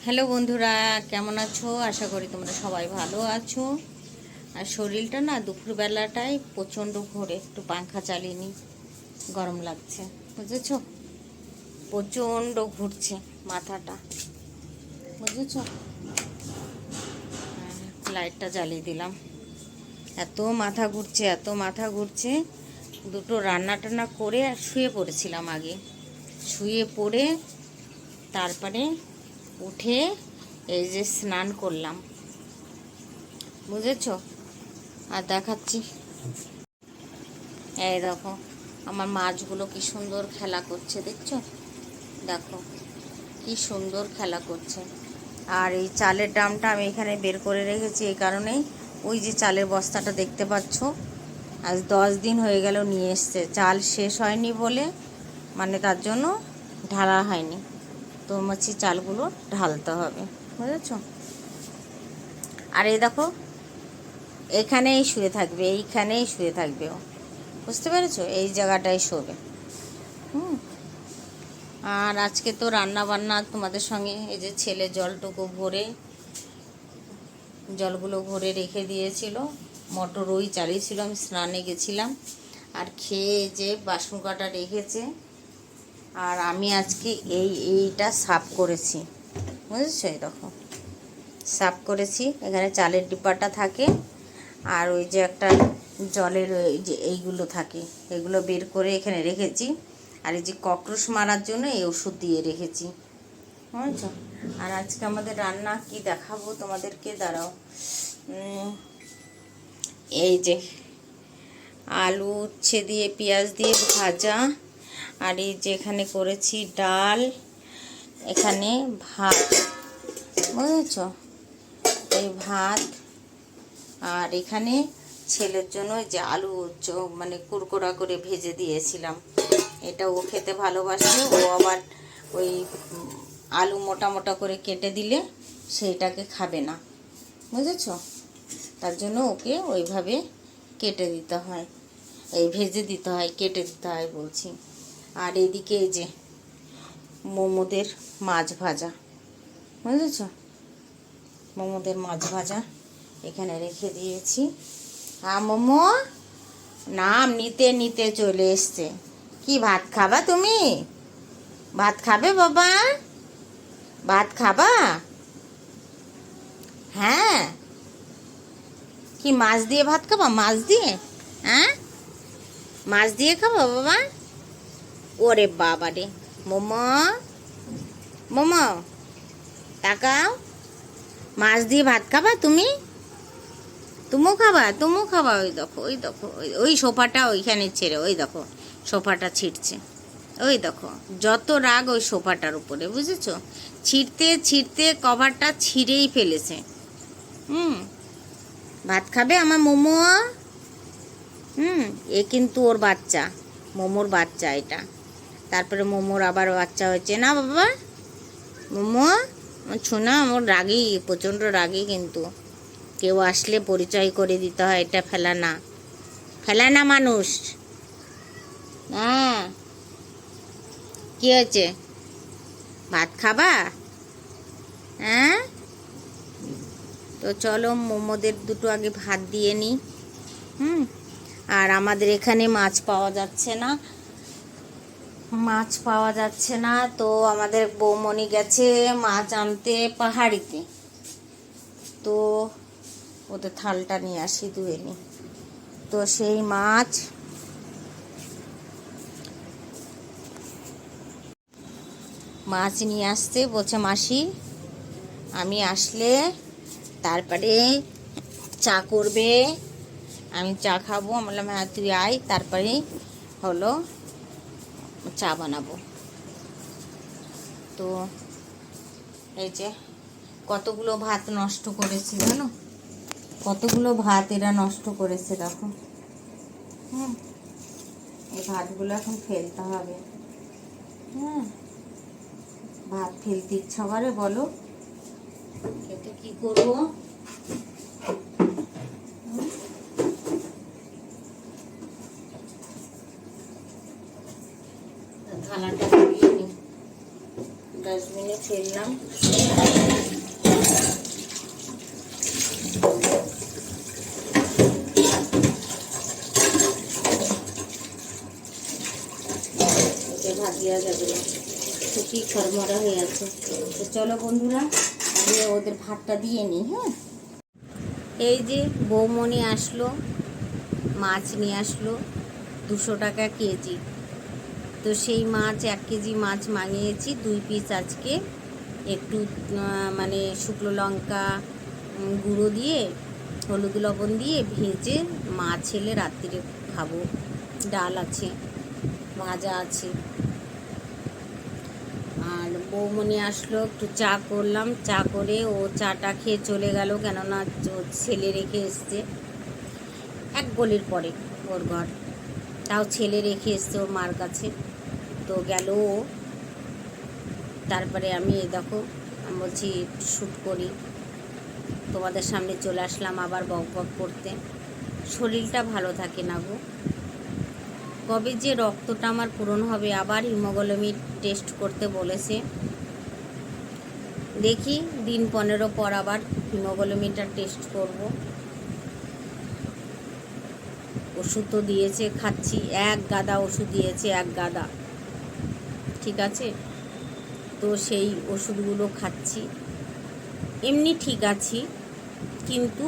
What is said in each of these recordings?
Hello বন্ধুরা, কেমন আছো? আশা করি তোমরা সবাই ভালো আছো। আর শরীরটা না দুপুরবেলাটায় প্রচণ্ড ঘোরে, একটু পাংখা চালিয়ে নি, গরম লাগছে, বুঝেছো? প্রচণ্ড ঘুরছে মাথাটা, বুঝেছো? লাইটটা জ্বালিয়ে দিলাম। এত মাথা ঘুরছে, এত মাথা ঘুরছে। দুটো রান্না টান্না করে আর শুয়ে পড়েছিলাম আগে। শুয়ে পড়ে তারপরে উঠে এই যে স্নান করলাম, বুঝেছো? আর দেখাচ্ছি, এই দেখো আমার মাছগুলো কি সুন্দর খেলা করছে, দেখছো? দেখো কি সুন্দর খেলা করছে। আর এই চালের ড্রামটা আমি এখানে বের করে রেখেছি এই কারণেই, ওই যে চালের বস্তাটা দেখতে পাচ্ছ, আজ 10 দিন হয়ে গেল নিয়ে এসছে, চাল শেষ হয়নি বলে, মানে তার জন্য ঢালা হয়নি। তো মাছি চালগুলো ঢালতে হবে, বুঝেছো? আর এই দেখো এখানেই শুয়ে থাকবে, এইখানেই শুয়ে থাকবে ও, বুঝতে পেরেছো? এই জায়গাটায় শোবে। আর আজকে তো রান্না বান্না তোমাদের সঙ্গে, এই যে ছেলে জলগুলো ভরে রেখে দিয়েছিল, মটর ওই চালিয়েছিল, আমি স্নানে গেছিলাম। আর খেয়ে যে বাসন কাটা রেখেছে। আর আমি আজকে এইটা সাফ করেছি, বুঝেছো? এই দেখো সাফ করেছি, এখানে চালের ডিব্বাটা থাকে, আর ওই যে একটা জলের ওই যে এইগুলো থাকে, এগুলো বের করে এখানে রেখেছি। আর এই যে ককরোচ মারার জন্য এই ওষুধ দিয়ে রেখেছি, বুঝেছো? আর আজকে আমাদের রান্না কি দেখাবো তোমাদেরকে, দাঁড়াও। এই যে আলু উচ্ছে দিয়ে পেঁয়াজ দিয়ে ভাজা, আর এই যে এখানে করেছি ডাল, এখানে ভাত, বুঝেছো? এই ভাত। আর এখানে ছেলের জন্য যে আলু মানে কুরকুরা করে ভেজে দিয়েছিলাম, এটা ও খেতে ভালোবাসে। ও আবার ওই আলু মোটা মোটা করে কেটে দিলে সেইটাকে খাবে না, বুঝেছো? তার জন্য ওকে ওইভাবে কেটে দিতে হয়, এই ভেজে দিতে হয়, কেটে দিতে হয় বলছি। আর এদিকে এই যে মোমোদের মাছ ভাজা, বুঝেছো? মোমোদের মাছ ভাজা এখানে রেখে দিয়েছি। হ্যাঁ মোমো, নাম নিতে নিতে চলে এসছে। কি ভাত খাবা তুমি? ভাত খাবে বাবা? ভাত খাবা? হ্যাঁ। কি মাছ দিয়ে ভাত খাবা? মাছ দিয়ে? হ্যাঁ, মাছ দিয়ে খাবো বাবা? ওরে বাবা রে, মোমো মোমো তাকাও, মাছ দিয়ে ভাত খাবা তুমি? তুমিও খাবা, তুমিও খাবা। ওই দেখো, ওই দেখো, ওই সোফাটা ওইখানে ছেড়ে, ওই দেখো সোফাটা ছিঁড়ছে, ওই দেখো যত রাগ ওই সোফাটার উপরে, বুঝেছো? ছিঁড়তে ছিঁড়তে কভারটা ছিঁড়েই ফেলেছে। ভাত খাবে আমার মোমো? এ কিন্তু ওর বাচ্চা, মোমোর বাচ্চা এটা। তারপরে মোমোর আবার বাচ্চা হয়েছে না বাবা? মোমো শোনা, আমার রাগি, প্রচণ্ড রাগি, কিন্তু কেউ আসলে পরিচয় করে দিতে হয়, এটা ফেলা না, ফেলা না মানুষ। হ্যাঁ, কি হয়েছে? ভাত খাবা? হ্যাঁ, তো চলো মোমোদের দুটো আগে ভাত দিয়ে নিই। আর আমাদের এখানে মাছ পাওয়া যাচ্ছে না, মাছ পাওয়া যাচ্ছে না, তো আমাদের বৌমণি গেছে মাছ আনতে পাহাড়িতে। তো ওদের থালটা নিয়ে আসি, ধুয়ে নিই। তো সেই মাছ নিয়ে আসতে বলছে মাসি, আমি আসলে তারপরে চা করবে, আমি চা খাবো। আমি বললাম হ্যাঁ তুই আয়, তারপরে হলো চা বানাবো। তো এই যে কতগুলো ভাত নষ্ট করেছি জানো, কতগুলো ভাত এরা নষ্ট করেছে, দেখো। এই ভাতগুলো এখন ফেলতে হবে। হ্যাঁ, ভাত ফেলতে ইচ্ছা করে বলো, খেতে কি করবো? থালাটা ধুয়ে নিই, ডাস্টবিনে ফেললাম। ভাত দেওয়া যাবে না, শুকি খরমরা হয়ে আছে। তো চলো বন্ধুরা, আমি ওদের ভাতটা দিয়ে নিই। হ্যাঁ, এই যে বৌমনি আসলো, মাছ নিয়ে আসলো 200 টাকা কেজি। তো সেই মাছ 1 কেজি মাছ মাঙিয়েছি 2 পিস আজকে, একটু মানে শুকনো লঙ্কা গুঁড়ো দিয়ে হলুদ লবণ দিয়ে ভেজে মাছ ছেলে রাত্রিরে খাবো। ডাল আছে, ভাজা আছে। আর বৌমনি আসলো, একটু চা করলাম, চা করে ও চাটা খেয়ে চলে গেল, কেননা ছেলে রেখে এসছে 1 গলির পরে ওর ঘর, তাও ছেলে রেখে এসছে ওর মার কাছে। তো গেল ও। তারপরে আমি দেখো, আমি বলছি একটু শ্যুট করি, তোমাদের সামনে চলে আসলাম আবার বক বক করতে। শরীরটা ভালো থাকে না গো। কবে যে রক্তটা আমার পূরণ হবে, আবার হিমোগ্লোবিন টেস্ট করতে বলেছে। দেখি দিন 15 পর আবার হিমোগ্লোবিনটা টেস্ট করব। ওষুধ তো দিয়েছে, খাচ্ছি, 1 গাদা ওষুধ দিয়েছে, 1 গাদা, ঠিক আছে। তো সেই ওষুধগুলো খাচ্ছি, এমনি ঠিক আছি, কিন্তু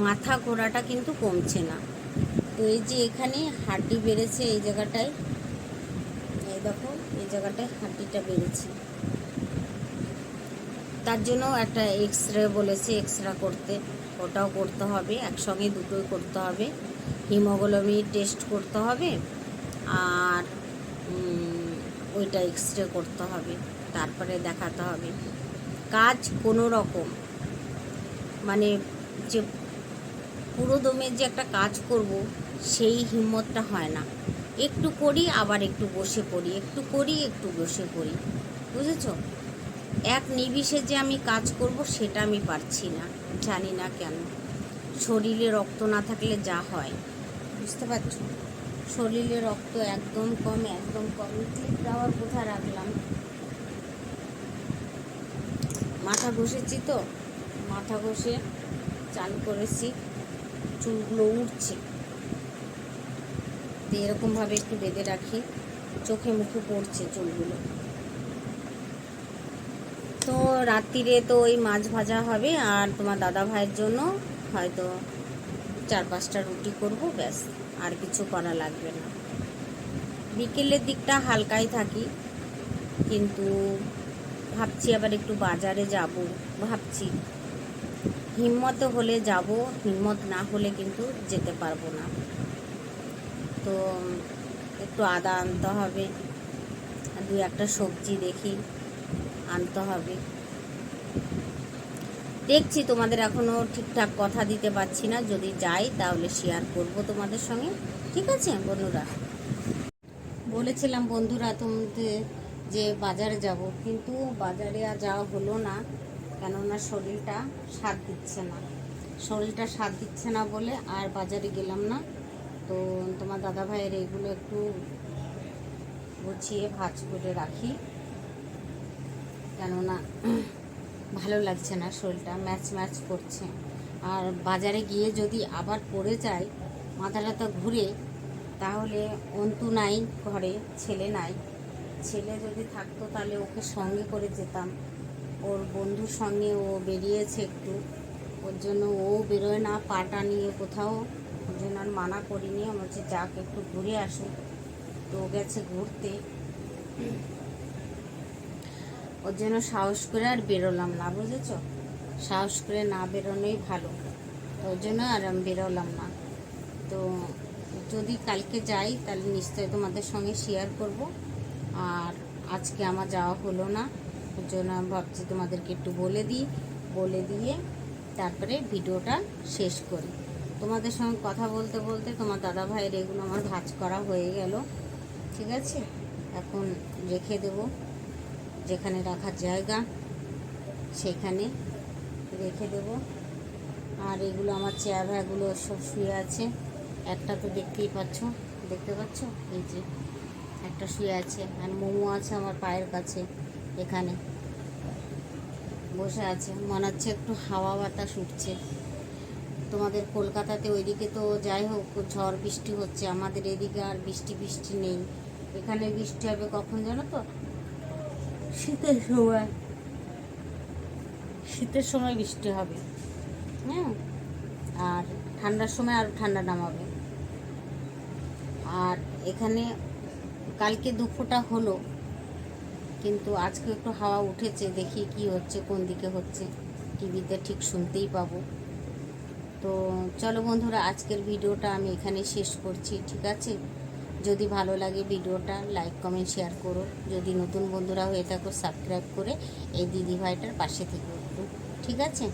মাথা ঘোরাটা কিন্তু কমছে না। তো এই যে এখানে হাড্ডি বেড়েছে, এই জায়গাটায়, এই দেখো এই জায়গাটায় হাড্ডিটা বেড়েছে। তার জন্য একটা এক্সরে বলেছে, এক্সরে করতে, ওটাও করতে হবে, একসঙ্গে দুটোই করতে হবে। হিমোগ্লোবিন টেস্ট করতে হবে, আর ওইটা এক্সরে করতে হবে, তারপরে দেখাতে হবে। কাজ কোনো রকম মানে যে পুরো দমে যে একটা কাজ করব, সেই হিম্মতটা হয় না। একটু করি আবার একটু বসে পড়ি, একটু করি একটু বসে পড়ি, বুঝেছো? এক নিমিষে যে আমি কাজ করব সেটা আমি পারছি না, জানি না কেন। শরীরে রক্ত না থাকলে যা হয়, বুঝতে পারছো? শরীরে রক্ত একদম কম, একদম কম। ক্লিপটা আবার কোথায় রাখলাম? মাথা ঘষেছি তো, মাথা ঘষে চান করেছি, চুলগুলো উঠছে, তো এরকমভাবে একটু বেঁধে রাখি, চোখে মুখে পড়ছে চুলগুলো। তো রাত্রিরে তো ওই মাছ ভাজা হবে, আর তোমার দাদা ভাইয়ের জন্য হয়তো 4-5টা রুটি করব, ব্যাস, আর কিছু করা লাগবে না। বিকেলের দিকটা হালকাই থাকি, কিন্তু ভাবছি আবার একটু বাজারে যাব, ভাবছি। হিম্মত হলে যাব, হিম্মত না হলে কিন্তু যেতে পারবো না। তো একটু আদা আনতে হবে, 2-1টা সবজি দেখি আনতে হবে। দেখছি, তোমাদের এখনও ঠিকঠাক কথা দিতে পারছি না, যদি যাই তাহলে শেয়ার করব তোমাদের সঙ্গে, ঠিক আছে বন্ধুরা? বলেছিলাম বন্ধুরা তোমাদের যে বাজারে যাব, কিন্তু বাজারে আর যাওয়া হলো না, কেননা শরীরটা সাথ দিচ্ছে না। শরীরটা সাথ দিচ্ছে না বলে আর বাজারে গেলাম না। তো তোমার দাদা ভাইয়ের এগুলো একটু গুছিয়ে ভাজ করে রাখি, কেননা ভালো লাগছে না, শরীরটা ম্যাচ ম্যাচ করছে। আর বাজারে গিয়ে যদি আবার পড়ে যায়, মাথাটা তো ঘুরে, তাহলে অন্তু নাই ঘরে, ছেলে নাই। ছেলে যদি থাকতো তাহলে ওকে সঙ্গে করে যেতাম, ওর বন্ধুর সঙ্গে ও বেরিয়েছে একটু, ওর জন্য ও বেরোয় না পাটা নিয়ে কোথাও, ওর জন্য আর মানা করিনি, আমার হচ্ছে যাক একটু ঘুরে আসুক। তো গেছে ঘুরতে, ওর জন্য সাহস করে আর বেরোলাম না, বুঝেছো? সাহস করে না বেরোনোই ভালো, তো ওর জন্য আর আমি বেরোলাম না। তো যদি কালকে যাই তাহলে নিশ্চয়ই তোমাদের সঙ্গে শেয়ার করব। আর আজকে আমার যাওয়া হলো না, ওর জন্য আমি ভাবছি তোমাদেরকে একটু বলে দিই, বলে দিয়ে তারপরে ভিডিওটা শেষ করি। তোমাদের সঙ্গে কথা বলতে বলতে তোমার দাদা ভাইয়ের এগুলো আমার ভাজ করা হয়ে গেল, ঠিক আছে। এখন রেখে দেবো, যেখানে রাখার জায়গা সেখানে রেখে দেব। আর এগুলো আমার চেয়ার ভ্যাগুলো সব শুয়ে আছে, একটা তো দেখতেই পাচ্ছ, দেখতে পাচ্ছ, এই যে একটা শুয়ে আছে, আর মোমো আছে আমার পায়ের কাছে এখানে, বসে আছে, মনে হচ্ছে একটু হাওয়া বাতাস উঠছে। তোমাদের কলকাতাতে ওইদিকে তো যাই হোক ঝড় বৃষ্টি হচ্ছে, আমাদের এদিকে আর বৃষ্টি বৃষ্টি নেই। এখানে বৃষ্টি হবে কখন জানো তো? শীতের সময়, শীতের সময় বৃষ্টি হবে। হ্যাঁ, আর ঠান্ডার সময় আরও ঠান্ডা নামাবে। আর এখানে কালকে দুপুরটা হলো, কিন্তু আজকে একটু হাওয়া উঠেছে, দেখি কি হচ্ছে, কোন দিকে হচ্ছে টিভিতে ঠিক শুনতেই পাবো। তো চলো বন্ধুরা, আজকের ভিডিওটা আমি এখানে শেষ করছি, ঠিক আছে? যদি ভালো লাগে ভিডিওটা লাইক কমেন্ট শেয়ার করো। যদি নতুন বন্ধুরা হয়ে থাকো সাবস্ক্রাইব করে এই দিদিভাইটার পাশে থেকে একটু, ঠিক আছে?